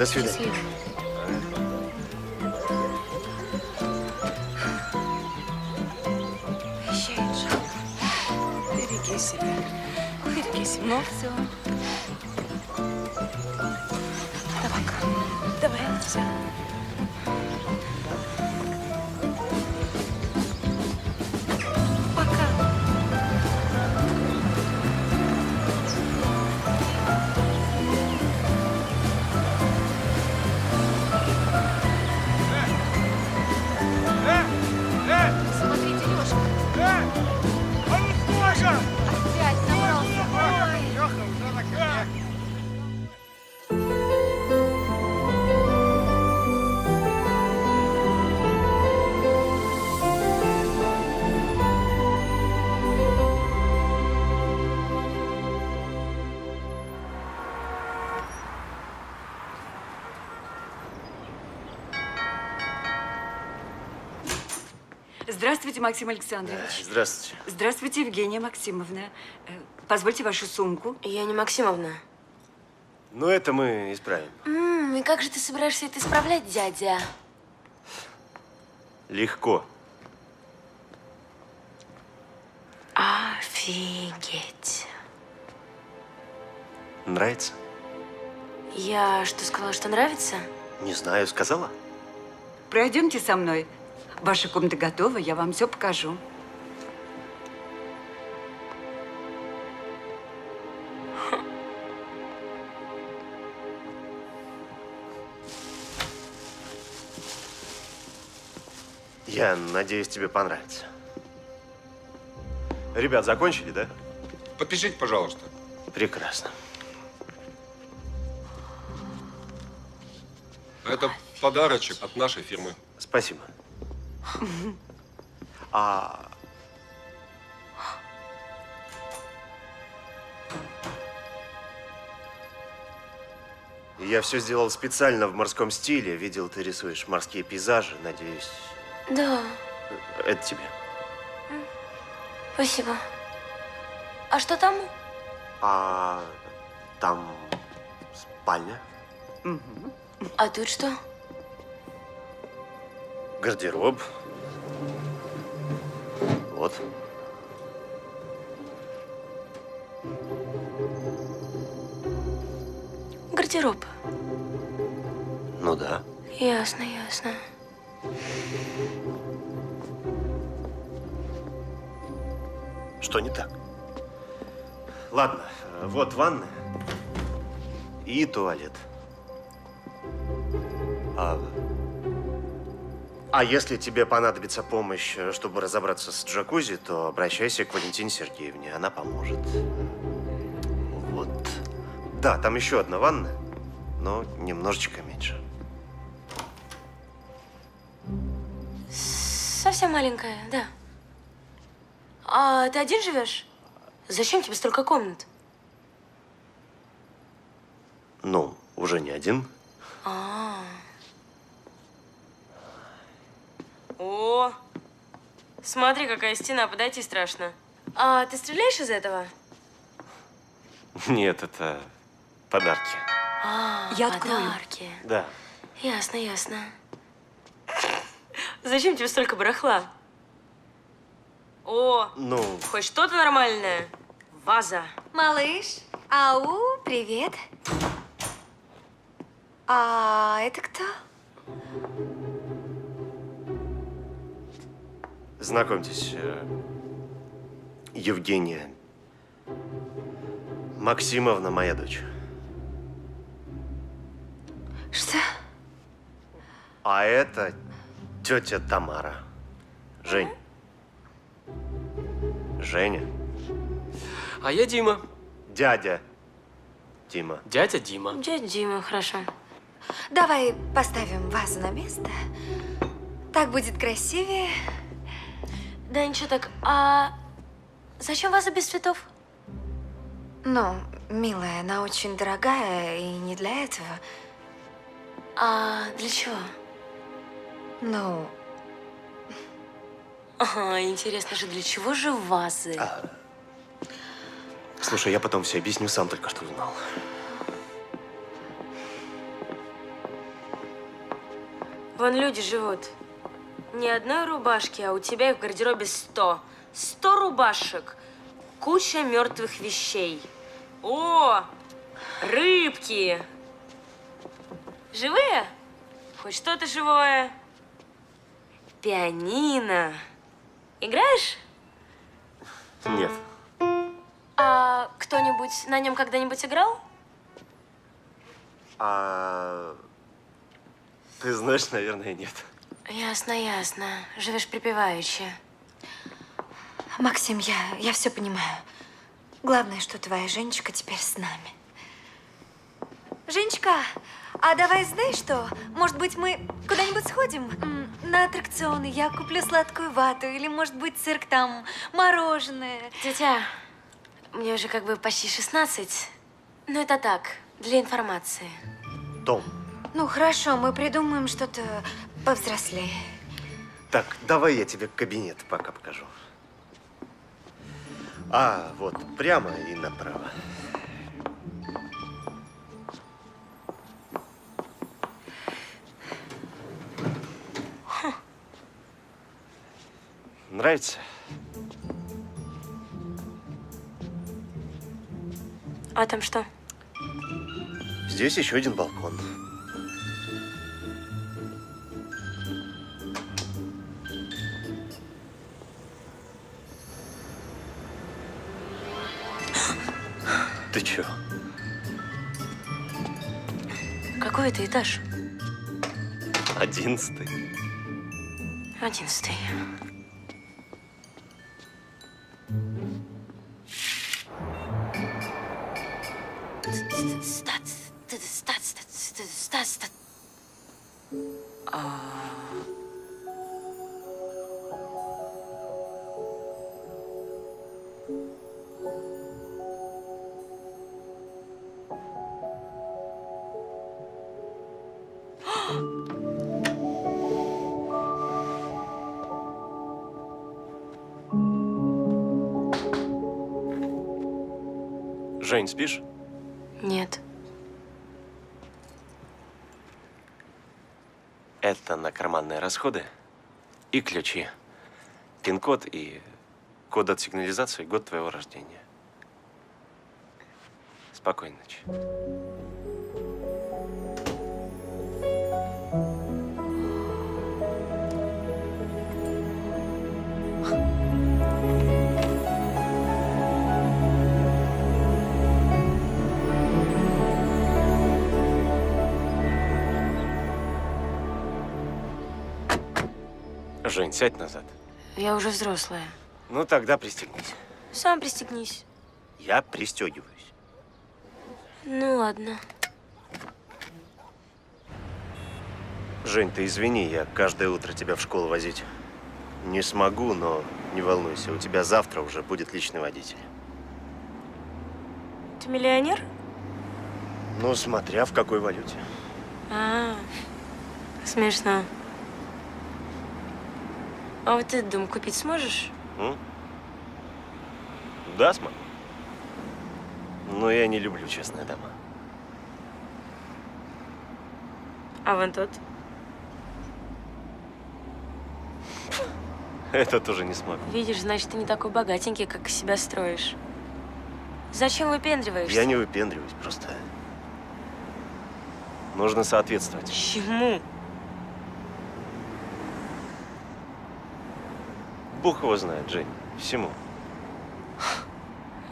До свидания. Счастливо. Прощай, Джон. Береги себя. Береги себя. Ну, все. Давай, все. Пока. Смотрите, Лёшка. Опять набрался. Ой. Здравствуйте, Максим Александрович. Здравствуйте. Здравствуйте, Евгения Максимовна. Позвольте вашу сумку. Я не Максимовна. Ну, это мы исправим. И как же ты собираешься это исправлять, дядя? Легко. Офигеть. Нравится? Я что, сказала, что нравится? Не знаю, сказала? Пройдемте со мной. Ваша комната готова, я вам все покажу. Я надеюсь, тебе понравится. Ребят, закончили, да? Подпишите, пожалуйста. Прекрасно. Это подарочек от нашей фирмы. Спасибо. Я все сделал специально в морском стиле. Видел, ты рисуешь морские пейзажи. Надеюсь, Да, это тебе. спасибо. А что там? А там спальня, А тут что? гардероб. Вот. Гардероб. Ну да. Ясно, ясно. Что не так? Ладно, вот ванная и туалет. А если тебе понадобится помощь, чтобы разобраться с джакузи, то обращайся к Валентине Сергеевне, она поможет. Вот. Да, там еще одна ванна, но немножечко меньше. Совсем маленькая, да. А ты один живешь? Зачем тебе столько комнат? Ну, уже не один. О, смотри, какая стена, подойти страшно. А ты стреляешь из этого? Нет, это подарки. Я открою. Подарки. Да. Ясно, ясно. Зачем тебе столько барахла? О, Ну, хоть что-то нормальное. Ваза. Малыш, ау, привет. А это кто? знакомьтесь, Евгения Максимовна, моя дочь. Что? А это тетя Тамара. Жень. Женя. А я Дима. Дядя Дима. Дядя Дима. Дядя Дима, хорошо. Давай поставим вазу на место. Так будет красивее. Да ничего так, а зачем ваза без цветов? Ну, милая, она очень дорогая и не для этого. А для чего? Ну, Ага, интересно же, для чего же вазы? Слушай, я потом все объясню, сам только что узнал. Вон люди живут. Ни одной рубашки, а у тебя их в гардеробе 100. 100 рубашек. Куча мертвых вещей. О, рыбки. Живые? Хоть что-то живое. Пианино. Играешь? Нет. А кто-нибудь на нем когда-нибудь играл? А ты знаешь, наверное, нет. Ясно, ясно. Живешь припеваючи. Максим, я все понимаю. Главное, что твоя Женечка теперь с нами. Женечка, а давай знаешь что? Может быть, мы куда-нибудь сходим? На аттракционы. Я куплю сладкую вату. Или, может быть, цирк там, мороженое. Тетя, мне уже как бы почти 16. Но это так, для информации. Том, Ну, хорошо, мы придумаем что-то повзрослее. так, давай я тебе кабинет пока покажу. А, вот, прямо и направо. Нравится? А там что? Здесь еще один балкон. Ты чё? Какой это этаж? 11-й. 11-й. Жень, спишь? Нет. Это на карманные расходы и ключи. Пин-код и код от сигнализации, год твоего рождения. Спокойной ночи. Жень, сядь назад. Я уже взрослая. Ну, тогда пристегнись. Сам пристегнись. Я пристегиваюсь. Ну ладно. Жень, ты извини, я каждое утро тебя в школу возить не смогу, но не волнуйся, у тебя завтра уже будет личный водитель. Ты миллионер? Ну, смотря в какой валюте. Смешно. А вот этот дом купить сможешь? Да, смогу. Но я не люблю частные дома. А вон тот? Это тоже не смогу. Видишь, значит, ты не такой богатенький, как из себя строишь. Зачем выпендриваешься? Я не выпендриваюсь, просто нужно соответствовать. Чему? Бог его знает, Жень, всему.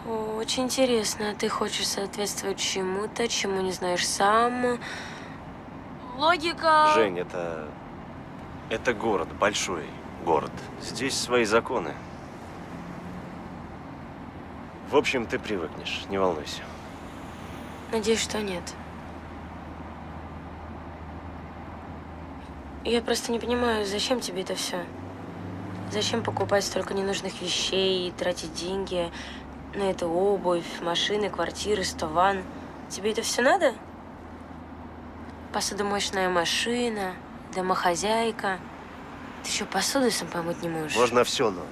Очень интересно. Ты хочешь соответствовать чему-то, чему не знаешь сам. Логика. Жень, это город, большой город. Здесь свои законы. В общем, ты привыкнешь, не волнуйся. Надеюсь, что нет. Я просто не понимаю, зачем тебе это все? Зачем покупать столько ненужных вещей и тратить деньги на эту обувь, машины, квартиры, 100 ванн? Тебе это все надо? Посудомоечная машина, домохозяйка. Ты еще посуду сам помыть не можешь? Можно все, но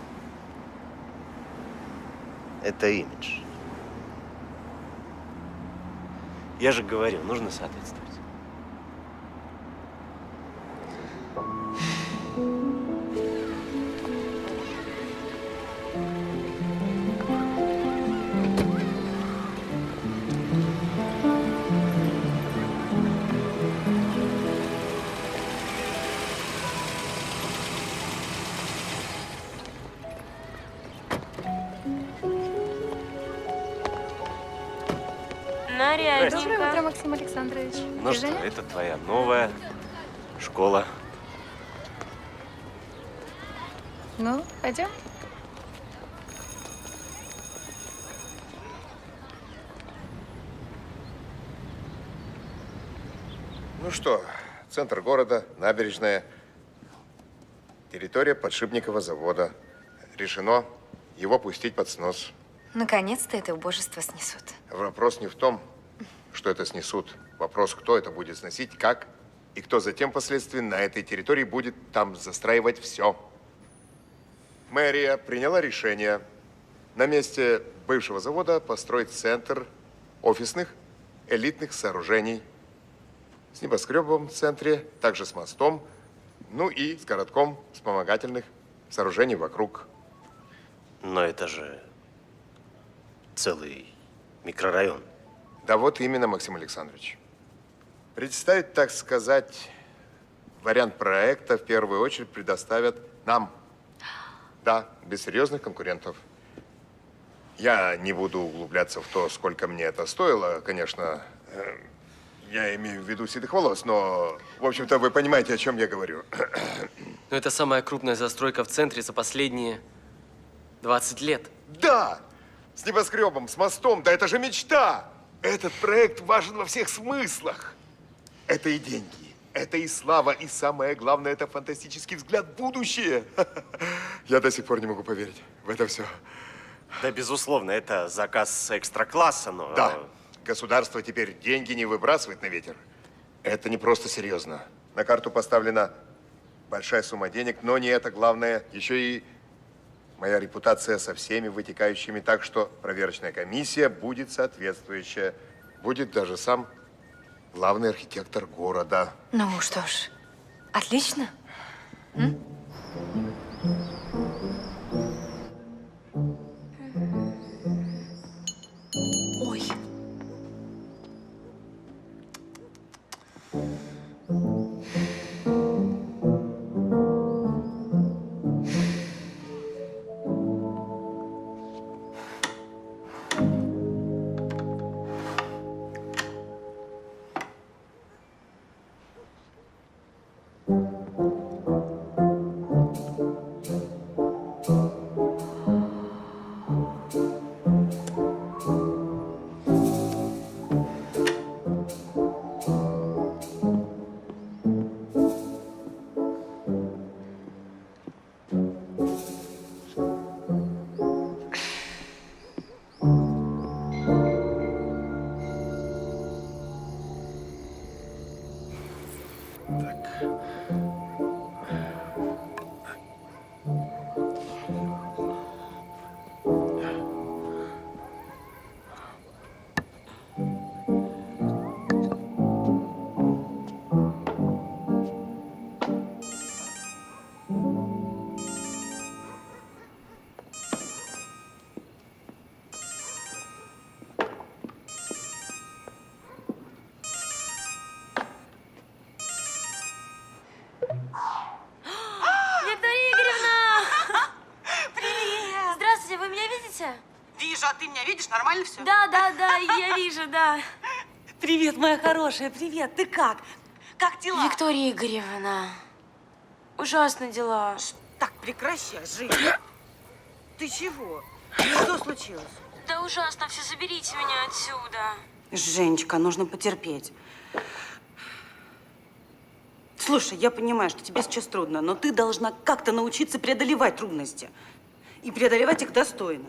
это имидж. Я же говорил, нужно соответствовать. Порядненько. Максим Александрович. Ну что, это твоя новая школа. Ну, пойдем? Ну что, центр города, набережная, территория подшипникового завода. Решено его пустить под снос. Наконец-то это убожество снесут. Вопрос не в том, что это снесут. Вопрос, кто это будет сносить, как и кто затем впоследствии на этой территории будет там застраивать все. Мэрия приняла решение на месте бывшего завода построить центр офисных элитных сооружений с небоскребом в центре, также с мостом, ну и с городком вспомогательных сооружений вокруг. Но это же целый микрорайон. Да вот именно, Максим Александрович. Представить, так сказать, вариант проекта в первую очередь предоставят нам. Да, без серьезных конкурентов. Я не буду углубляться в то, сколько мне это стоило, конечно. Я имею в виду седых волос, но, в общем-то, вы понимаете, о чем я говорю. Но это самая крупная застройка в центре за последние 20 лет. Да! С небоскребом, с мостом, да это же мечта! Этот проект важен во всех смыслах. Это и деньги, это и слава, и самое главное, это фантастический взгляд в будущее. Я до сих пор не могу поверить в это все. Да, безусловно, это заказ экстра-класса, но... Да, государство теперь деньги не выбрасывает на ветер. Это не просто серьезно. На карту поставлена большая сумма денег, но не это главное. Еще и моя репутация со всеми вытекающими. Так что проверочная комиссия будет соответствующая. Будет даже сам главный архитектор города. Ну что ж, отлично. Ой. Виктория Игоревна! Привет! Здравствуйте, вы меня видите? Вижу, а ты меня видишь? Нормально все? Да, я вижу, да. Привет, моя хорошая, привет. Ты как? Как дела? Виктория Игоревна, ужасно дела. Так, прекращай, Женя. Ты чего? Что случилось? Да ужасно, все, заберите меня отсюда. Женечка, нужно потерпеть. Слушай, я понимаю, что тебе сейчас трудно, но ты должна как-то научиться преодолевать трудности. И преодолевать их достойно.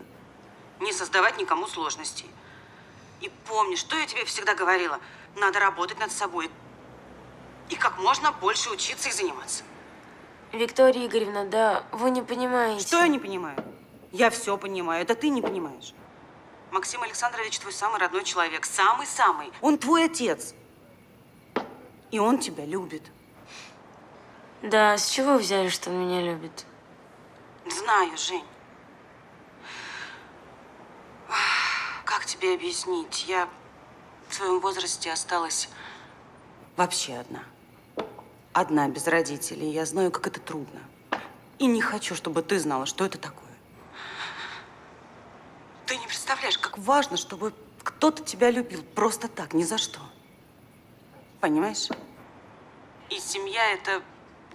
Не создавать никому сложностей. И помни, что я тебе всегда говорила. Надо работать над собой. И как можно больше учиться и заниматься. Виктория Игоревна, да, вы не понимаете. Что я не понимаю? Я все понимаю, это ты не понимаешь. Максим Александрович твой самый родной человек. Самый-самый. Он твой отец. И он тебя любит. Да, с чего вы взяли, что он меня любит? Знаю, Жень. Как тебе объяснить? Я в своем возрасте осталась вообще одна. Одна, без родителей. Я знаю, как это трудно. И не хочу, чтобы ты знала, что это такое. Ты не представляешь, как важно, чтобы кто-то тебя любил просто так, ни за что. Понимаешь? И семья – это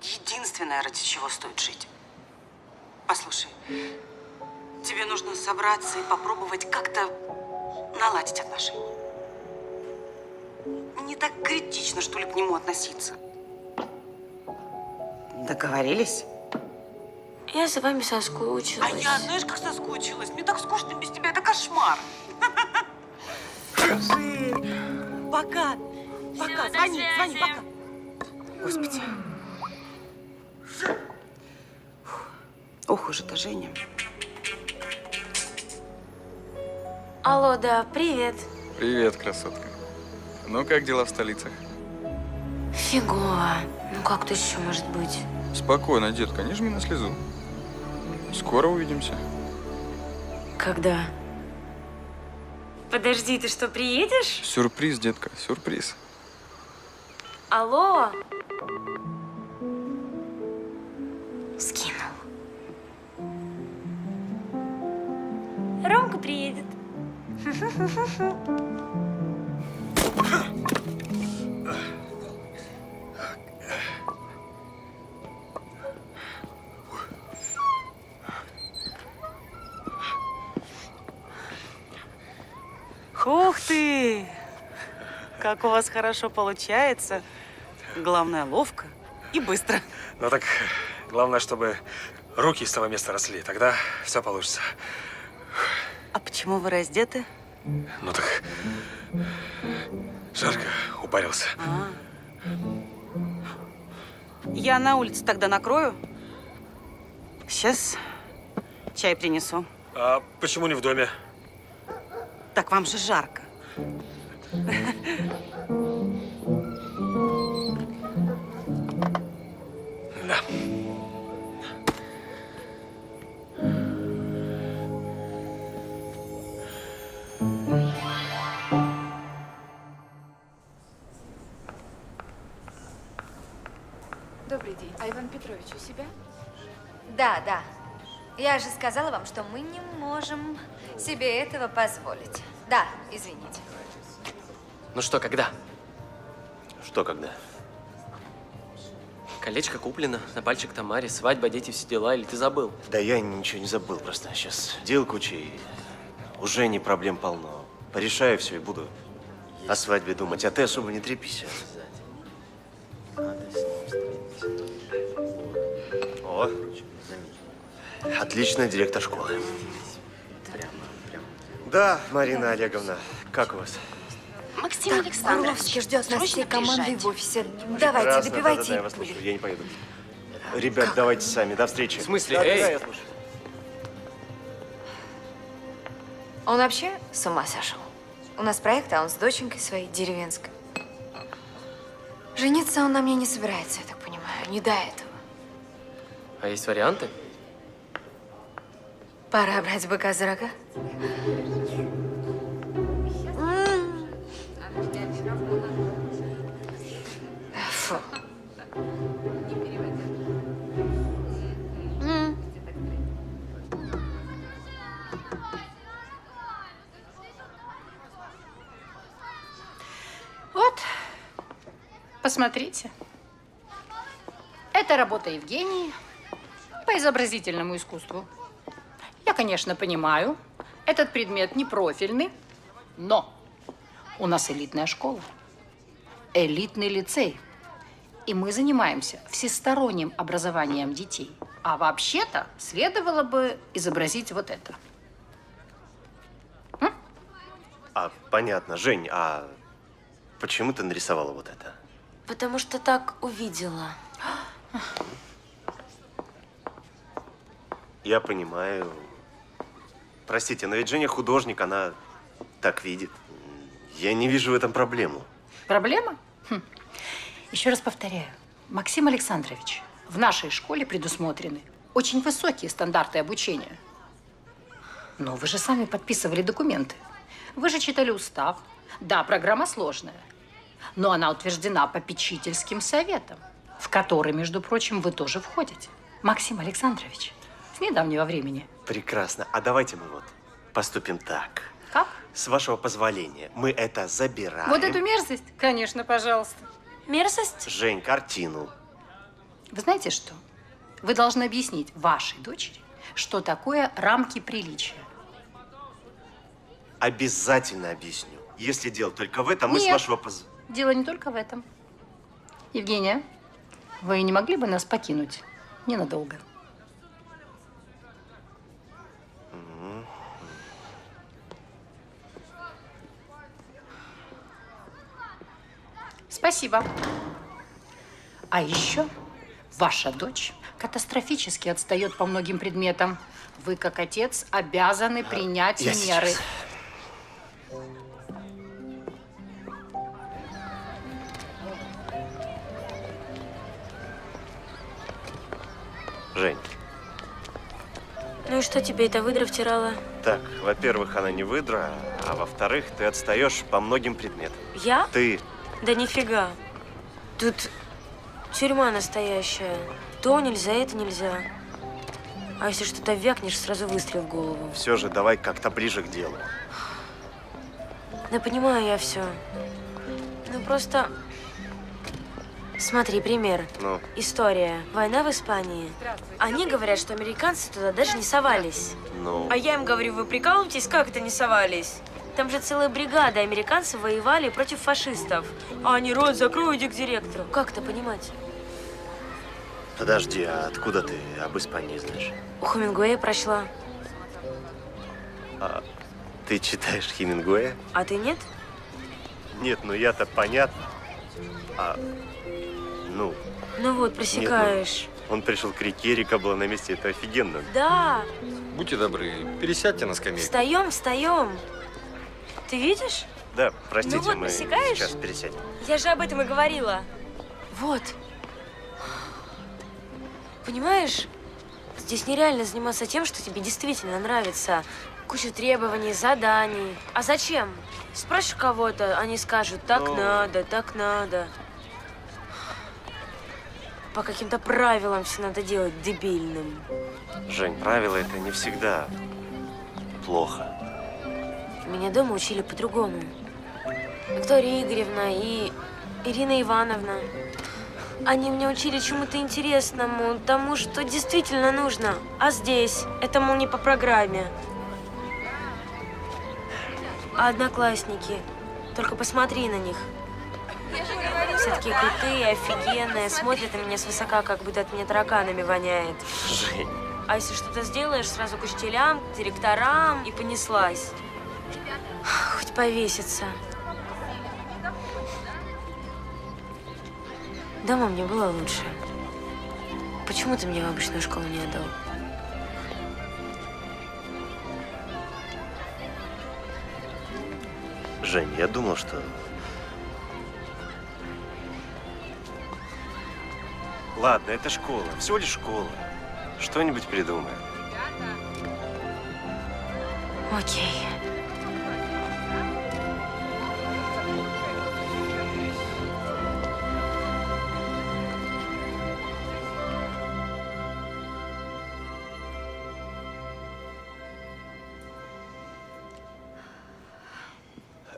единственное, ради чего стоит жить. Послушай, тебе нужно собраться и попробовать как-то наладить отношения. Не так критично, что ли, к нему относиться. Договорились? Я за вами соскучилась. А я, знаешь, как соскучилась? Мне так скучно без тебя, это кошмар. Жень, пока. Пока, звони, пока. Господи. Ох уж это Женя. Алло, да, привет. Привет, красотка. Ну, как дела в столицах? Фигово. Ну как тут еще может быть? Спокойно, детка, не жми на слезу. Скоро увидимся. Когда? Подожди, ты что, приедешь? Сюрприз, детка, сюрприз. Алло? Скинул. Ромка приедет. Ух ты! Как у вас хорошо получается. Главное, ловко и быстро. Ну так, главное, чтобы руки с того места росли, тогда все получится. А почему вы раздеты? Ну так, жарко, упарился. Я на улице тогда накрою. Сейчас чай принесу. А почему не в доме? Так вам же жарко. Да. Добрый день. А Иван Петрович у себя? Да, да. Я же сказала вам, что мы не можем себе этого позволить. Да, извините. Ну что, когда? Что когда? Колечко куплено, на пальчик Тамаре, свадьба, дети, все дела, или ты забыл? Да я ничего не забыл, просто сейчас дел куча, и уже не проблем полно. Порешаю все и буду о свадьбе думать, а ты особо не трепись. О, отличная директор школы. Да, Марина Олеговна, как у вас? Максим Так, Александрович, Орловский ждет нас всей срочно командой приезжайте. в офисе. Давайте, Прекрасно, допивайте. да, я вас слушаю, я не поеду. Ребят, давайте сами, до встречи. В смысле? Да, Эй! да, я слушаю. Он вообще с ума сошел. У нас проект, а он с доченькой своей деревенской. Жениться он на мне не собирается, я так понимаю, не до этого. А есть варианты? Пора брать быка за рога. Фу. Вот, посмотрите. Это работа Евгении по изобразительному искусству. Я, конечно, понимаю, этот предмет не профильный, но у нас элитная школа, элитный лицей. И мы занимаемся всесторонним образованием детей. А вообще-то следовало бы изобразить вот это. А, понятно. Жень, а почему ты нарисовала вот это? Потому что так увидела. Я понимаю. Простите, но ведь Женя художник, она так видит. Я не вижу в этом проблему. Проблема? Еще раз повторяю. Максим Александрович, в нашей школе предусмотрены очень высокие стандарты обучения. Но вы же сами подписывали документы. Вы же читали устав. Да, программа сложная, но она утверждена попечительским советом, в который, между прочим, вы тоже входите. Максим Александрович, с недавнего времени. Прекрасно. А давайте мы вот поступим так. Как? С вашего позволения, мы это забираем. Вот эту мерзость? Конечно, пожалуйста. Мерзость? Жень, картину. Вы знаете что? Вы должны объяснить вашей дочери, что такое рамки приличия. Обязательно объясню. Если дело только в этом, мы с Нет. вашего позволения... Дело не только в этом. Евгения, вы не могли бы нас покинуть ненадолго? Спасибо. А еще ваша дочь катастрофически отстает по многим предметам. Вы, как отец, обязаны принять я меры. сейчас. Жень, Ну и что тебе эта выдра втирала? так, во-первых, она не выдра, а во-вторых, ты отстаешь по многим предметам. Я? Ты... Да нифига. Тут тюрьма настоящая. То нельзя, это нельзя. А если что-то вякнешь, сразу выстрел в голову. Все же давай как-то ближе к делу. Да понимаю я все. Ну просто... Смотри, пример. Ну, История. Война в Испании. Они говорят, что американцы туда даже не совались. ну... А я им говорю, вы прикалываетесь, как это не совались? Там же целая бригада американцев воевали против фашистов. А они рот закрой, иди к директору. Как это понимать? Подожди, а откуда ты об Испании знаешь? У Хемингуэя прочла. Ты читаешь Хемингуэя? А ты нет? Нет, ну я-то понятно. Ну, Ну вот, просекаешь. он пришел к реке, река была на месте, это офигенно. Да, Будьте добры, пересядьте на скамейку. встаем, встаем. Ты видишь? Да, простите, Ну вот, мы пресекаешь? сейчас пересядем. Я же об этом и говорила. Вот. Понимаешь, здесь нереально заниматься тем, что тебе действительно нравится. Куча требований, заданий. А зачем? Спросишь кого-то, они скажут, так Ну. надо, так надо. По каким-то правилам все надо делать дебильным. Жень, правила это не всегда плохо. Меня дома учили по-другому. Виктория Игоревна и Ирина Ивановна. Они меня учили чему-то интересному, тому, что действительно нужно. А здесь это, мол, не по программе. А одноклассники, только посмотри на них. Все такие крутые, офигенные, смотрят на меня свысока, как будто от меня тараканами воняет. Жень, А если что-то сделаешь, сразу к учителям, к директорам, и понеслась. Хоть повеситься. Дома мне было лучше. Почему ты меня в обычную школу не отдал? Жень, я думал, что... Ладно, это школа, всего лишь школа. Что-нибудь придумаем. Окей.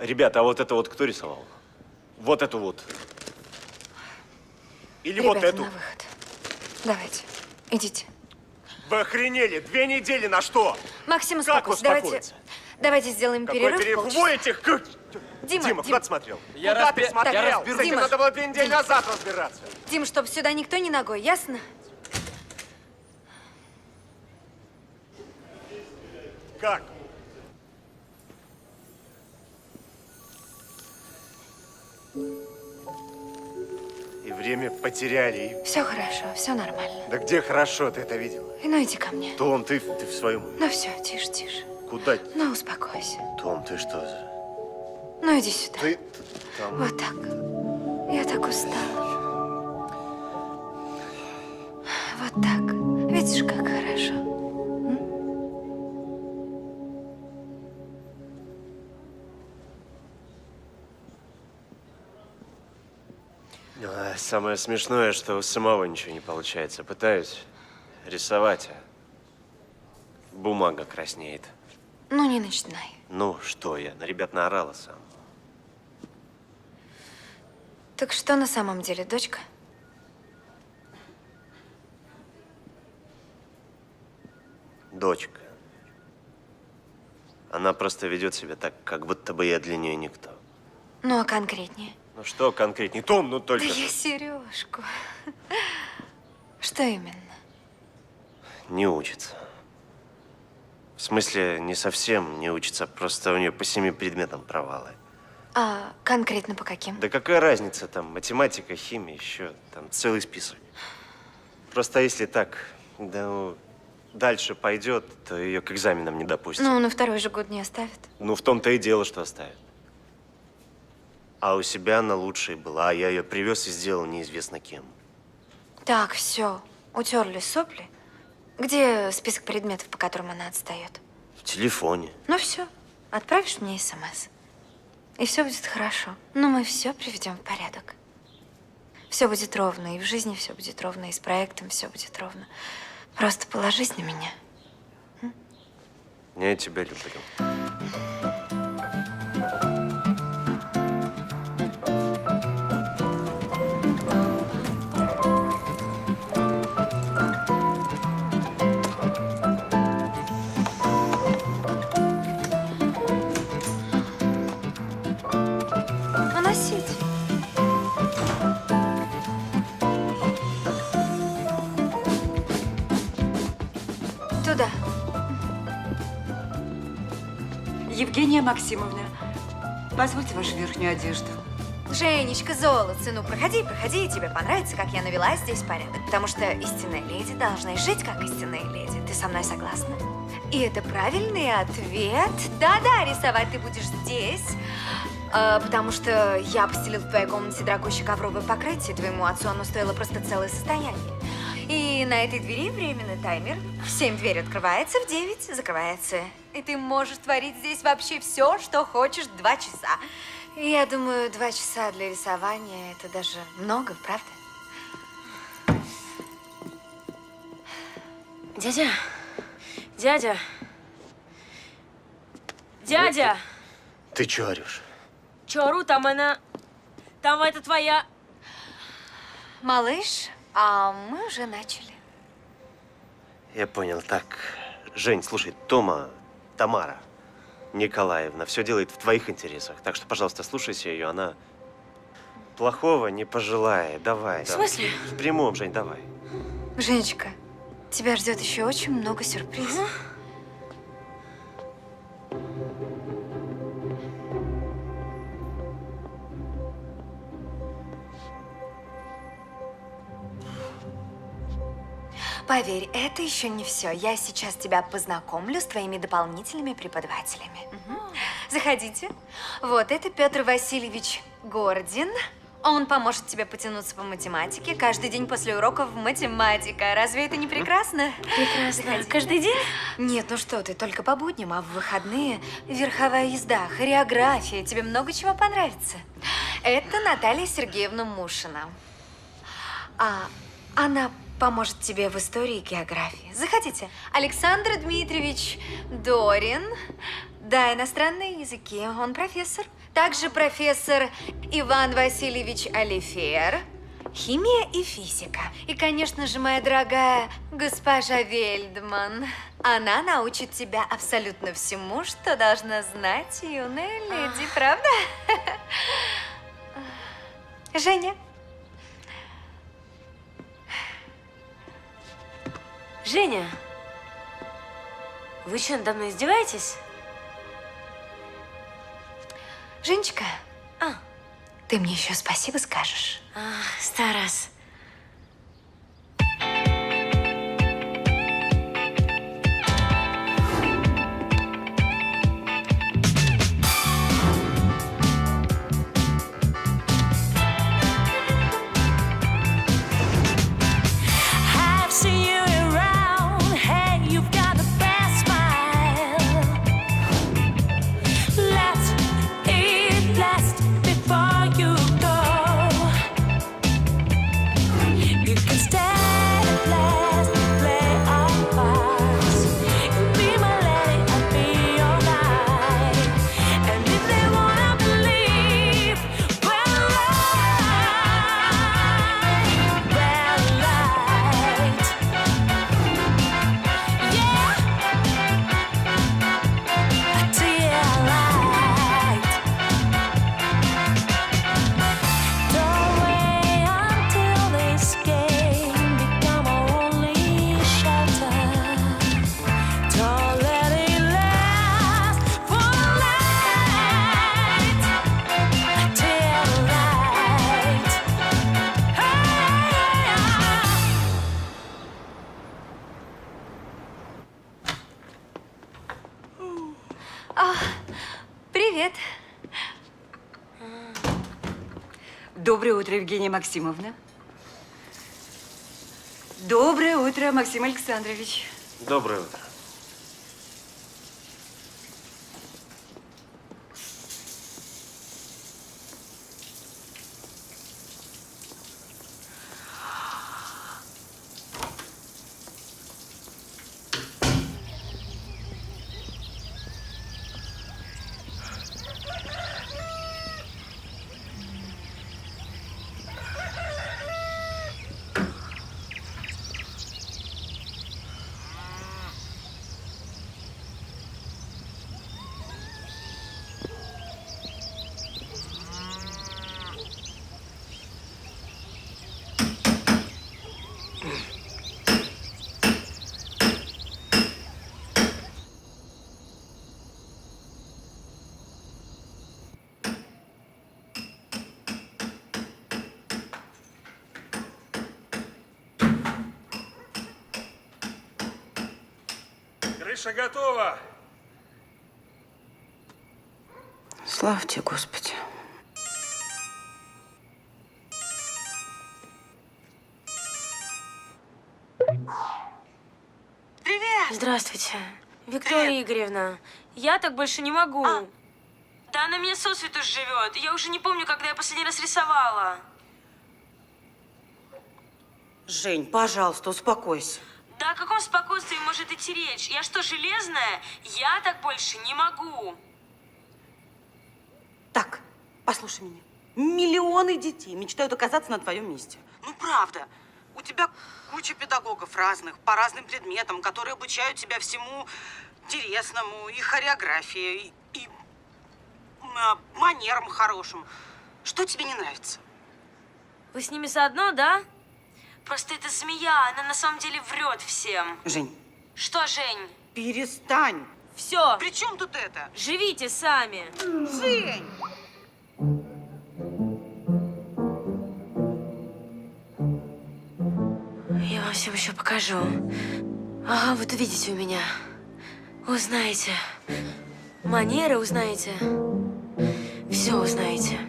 Ребята, а вот это вот кто рисовал? Вот эту вот. Или вот Ребята, эту. на выход. Давайте, идите. Вы охренели? 2 недели на что? Максим, Как успокойся. Давайте, успокоиться? давайте сделаем Какой перерыв. перерыв? полчаса. Во этих... Дима, куда ты смотрел? Я Куда ты разбе- смотрел? я С разберусь. этим Дима. надо было 2 недели назад разбираться. Дим, чтоб сюда никто не ногой, ясно? Как? И время потеряли. Все хорошо, все нормально. Да где хорошо, ты это видела? Ну иди ко мне. Том, ты в своем уме? Ну все, тише, тише. Куда? Ну успокойся. Том, ты что за... Ну иди сюда. Ты там... Вот так. Я так устала. Вот так. Видишь, как хорошо. Самое смешное, что у самого ничего не получается. Пытаюсь рисовать, а бумага краснеет. Ну, не начинай. Ну, что я, на ребят наорала сам. Так что на самом деле, дочка? Дочка. Она просто ведет себя так, как будто бы я для нее никто. Ну, а конкретнее? Ну что конкретнее? Том, ну только... Да я Сережку. Что именно? Не учится. В смысле, не совсем не учится, просто у нее по 7 предметам провалы. А конкретно по каким? Да какая разница, там, математика, химия, еще, там, целый список. Просто если так, да, ну, дальше пойдет, то ее к экзаменам не допустят. Ну, на второй же год не оставят. Ну, в том-то и дело, что оставят. А у себя она лучшей была, а я ее привез и сделал неизвестно кем. Так, все, утерли сопли. Где список предметов, по которым она отстает? В телефоне. Ну все, отправишь мне СМС. И все будет хорошо. Но мы все приведем в порядок. Все будет ровно, и в жизни все будет ровно, и с проектом все будет ровно. Просто положись на меня. Я тебя люблю. Уносить. Туда. Евгения Максимовна, позвольте вашу верхнюю одежду. Женечка, золотце, ну проходи, проходи, тебе понравится, как я навела здесь порядок. Потому что истинная леди должна жить, как истинная леди. Ты со мной согласна? И это правильный ответ. Да-да, рисовать ты будешь здесь. Потому что я постелила в твоей комнате дорогущее ковровое покрытие. Твоему отцу оно стоило просто целое состояние. И на этой двери временный таймер. В 7 дверь открывается, в 9 закрывается. И ты можешь творить здесь вообще все, что хочешь 2 часа. И я думаю, 2 часа для рисования – это даже много, правда? Дядя! Дядя! Дядя! Ты чё орешь? Чё ору, там она... Там это твоя... Малыш, а мы уже начали. Я понял. Так, Жень, слушай, Тамара Николаевна все делает в твоих интересах. Так что, пожалуйста, слушайся ее. Она плохого не пожелает. Давай. В смысле? В прямом, Жень, давай. Женечка, тебя ждет еще очень много сюрпризов. Поверь, это еще не все. Я сейчас тебя познакомлю с твоими дополнительными преподавателями. Заходите. Вот это Петр Васильевич Гордин. Он поможет тебе потянуться по математике каждый день после уроков математика. Разве это не прекрасно? Прекрасно. Заходи. Каждый день? Нет, ну что ты, только по будням, а в выходные верховая езда, хореография. Тебе много чего понравится. Это Наталья Сергеевна Мушина. Она поможет тебе в истории и географии. Заходите. Александр Дмитриевич Дорин. Да, иностранные языки. Он профессор. Также профессор Иван Васильевич Алифер. Химия и физика. И, конечно же, моя дорогая госпожа Вельдман. Она научит тебя абсолютно всему, что должна знать юная леди, правда? Женя. Женя, вы что, надо мной издеваетесь? Женечка, ты мне еще спасибо скажешь? Старас. Доброе утро, Евгения Максимовна. Доброе утро, Максим Александрович. Доброе утро. Крыша готова. Слава тебе, Господи. Здравствуйте. Виктория Игоревна, я так больше не могу. Да она меня сосвету живет. Я уже не помню, когда я последний раз рисовала. Жень, пожалуйста, успокойся. Да о каком спокойствии может идти речь? Я что, железная? Я так больше не могу. Так, послушай меня. Миллионы детей мечтают оказаться на твоем месте. Ну, правда. У тебя куча педагогов разных, по разным предметам, которые обучают тебя всему интересному, и хореографии, и манерам хорошим. Что тебе не нравится? Вы с ними заодно, да? Просто эта змея, она на самом деле врет всем. Жень. Что, Жень? Перестань. Все. При чем тут это? Живите сами. Жень! Я вам всем еще покажу. Ага, вот увидите у меня. Узнаете. Манеры узнаете. Все узнаете.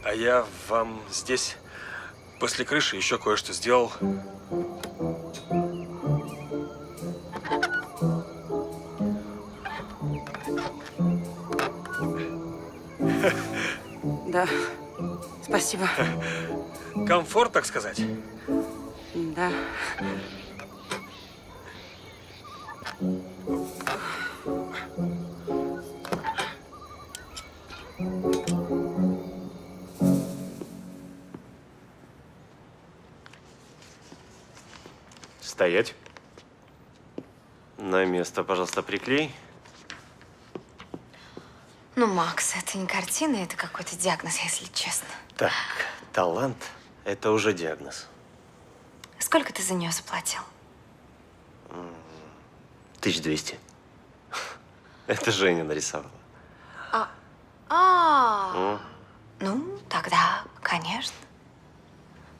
А я вам здесь после крыши еще кое-что сделал. Да, спасибо. Комфорт, так сказать. Да. Стоять. На место, пожалуйста, приклей. Ну, Макс, это не картина, это какой-то диагноз, если честно. Так, талант – это уже диагноз. Сколько ты за нее заплатил? 1200. Это Женя нарисовала. Ну, тогда, конечно.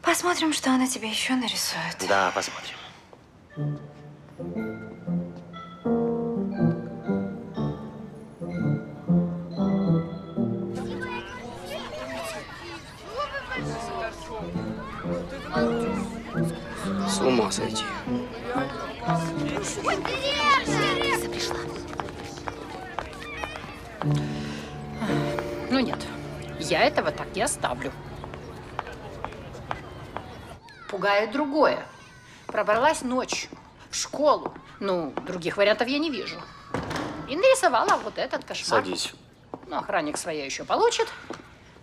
Посмотрим, что она тебе еще нарисует. Да, посмотрим. С ума сойти. Ну нет, я этого так не оставлю. Пугает другое. Пробралась ночью в школу. Ну, других вариантов я не вижу. И нарисовала вот этот кошмар. Садись. Ну, охранник своя еще получит.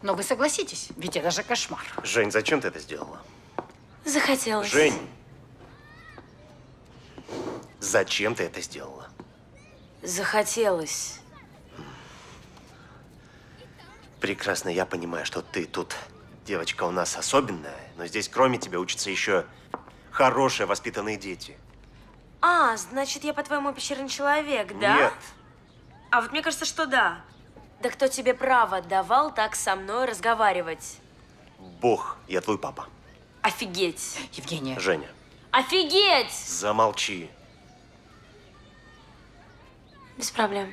Но вы согласитесь, ведь это же кошмар. Жень, зачем ты это сделала? Захотелось. Жень! Зачем ты это сделала? Захотелось. Прекрасно, я понимаю, что ты тут девочка у нас особенная, но здесь кроме тебя учатся еще хорошие, воспитанные дети. А, значит, я, по-твоему, пещерный человек, да? Нет. А вот мне кажется, что да. Да кто тебе право давал так со мной разговаривать? Бог, я твой папа. Офигеть. Евгения. Женя. Офигеть! Замолчи. Без проблем.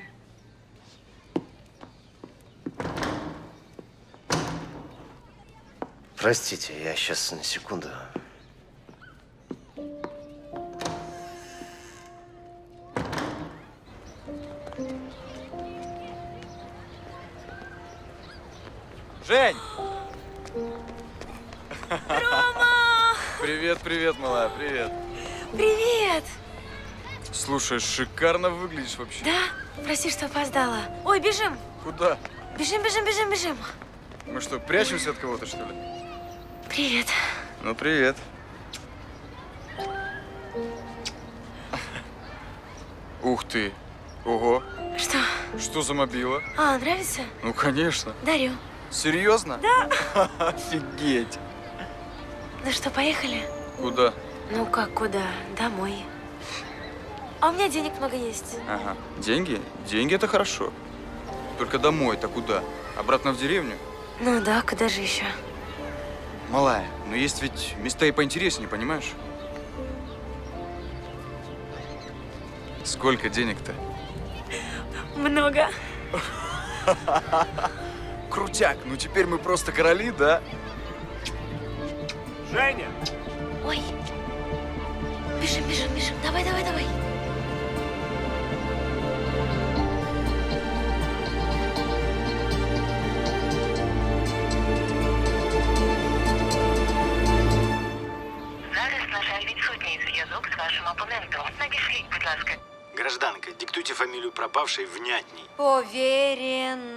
Простите, я сейчас на секунду. Жень! Привет, привет, малая, привет. Привет! Слушай, шикарно выглядишь вообще. Да? Прости, что опоздала. Ой, бежим! Куда? Бежим, бежим, бежим, бежим! Мы что, прячемся от кого-то, что ли? Привет. Ну, привет. Ух ты. Ого. Что? Что за мобила? А, нравится? Ну, конечно. Дарю. Серьезно? Да. Офигеть. Ну что, поехали? Куда? Ну как, куда? Домой. А у меня денег много есть. Ага. Деньги? Деньги это хорошо. Только домой-то куда? Обратно в деревню? Ну да, куда же еще? Малая, но есть ведь места и поинтереснее, понимаешь? Сколько денег-то? Много. Крутяк, ну теперь мы просто короли, да? Женя! Ой. Бежим, бежим, бежим. Давай, давай, давай. Зараз, на жаль, відсутній зв'язок з вашим опонентом. Надішліть, будь ласка. Гражданка, диктуйте фамилию пропавшей внятней. Поверенова.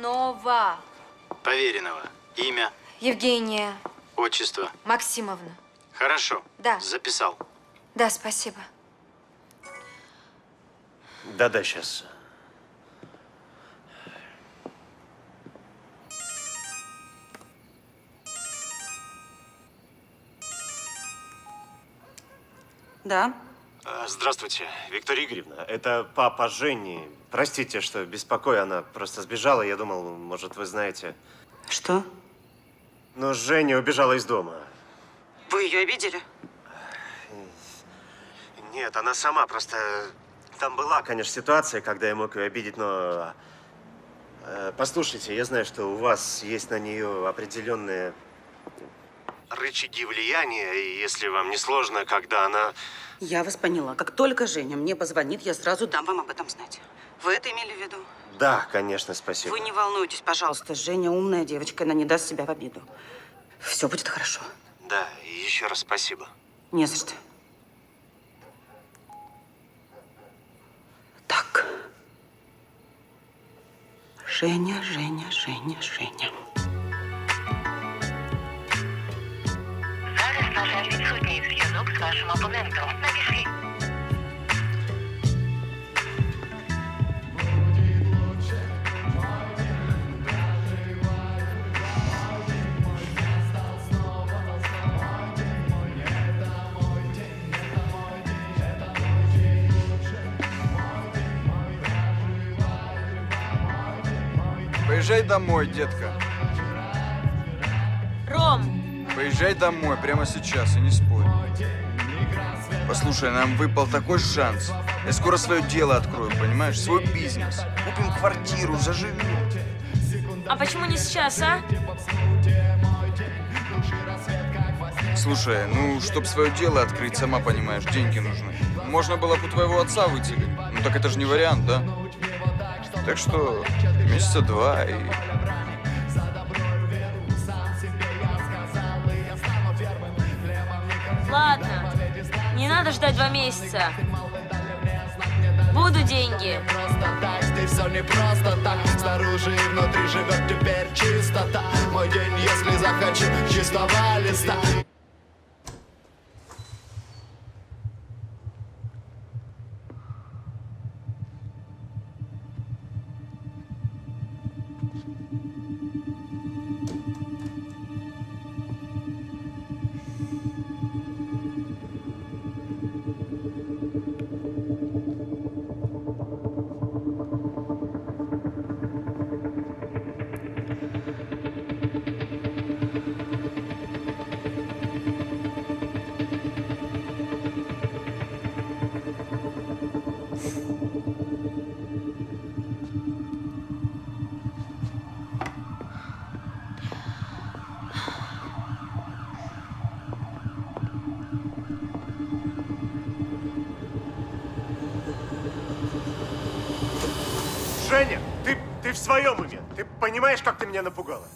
Поверенного. Имя, Евгения отчество. Максимовна. Хорошо. Да. Записал. Да, спасибо. Да-да, сейчас. Да? Здравствуйте, Виктория Игоревна. Это папа Жени. Простите, что беспокою, она просто сбежала. Я думал, может, вы знаете. Что? Но Женя убежала из дома. Вы ее обидели? Нет, она сама. Просто там была, конечно, ситуация, когда я мог ее обидеть, но... Послушайте, я знаю, что у вас есть на нее определенные рычаги влияния, и если вам не сложно, когда она... Я вас поняла. Как только Женя мне позвонит, я сразу дам вам об этом знать. Вы это имели в виду? Да, конечно, спасибо. Вы не волнуйтесь, пожалуйста. Женя умная девочка, она не даст себя в обиду. Все будет хорошо. Да, и еще раз спасибо. Не за что. Так. Женя, Женя, Женя, Женя. Зараз, на жаль, відсутній зв'язок з вашим опонентом. Надішліть. Поезжай домой, детка. Ром, Поезжай домой прямо сейчас и не спорь. Послушай, нам выпал такой шанс. Я скоро свое дело открою, понимаешь? Свой бизнес. Купим квартиру, заживем. а почему не сейчас, а? Слушай, ну, чтоб свое дело открыть, сама понимаешь, деньги нужны. Можно было бы у твоего отца выделить. Ну так это же не вариант, да? Так что месяца 2 и... Ладно, не надо ждать 2 месяца. Буду деньги. Здесь все не просто так. Снаружи и внутри живет теперь чистота. Мой день, если захочу, чистого листа. Женя, ты в своем уме? Ты понимаешь, как ты меня напугала?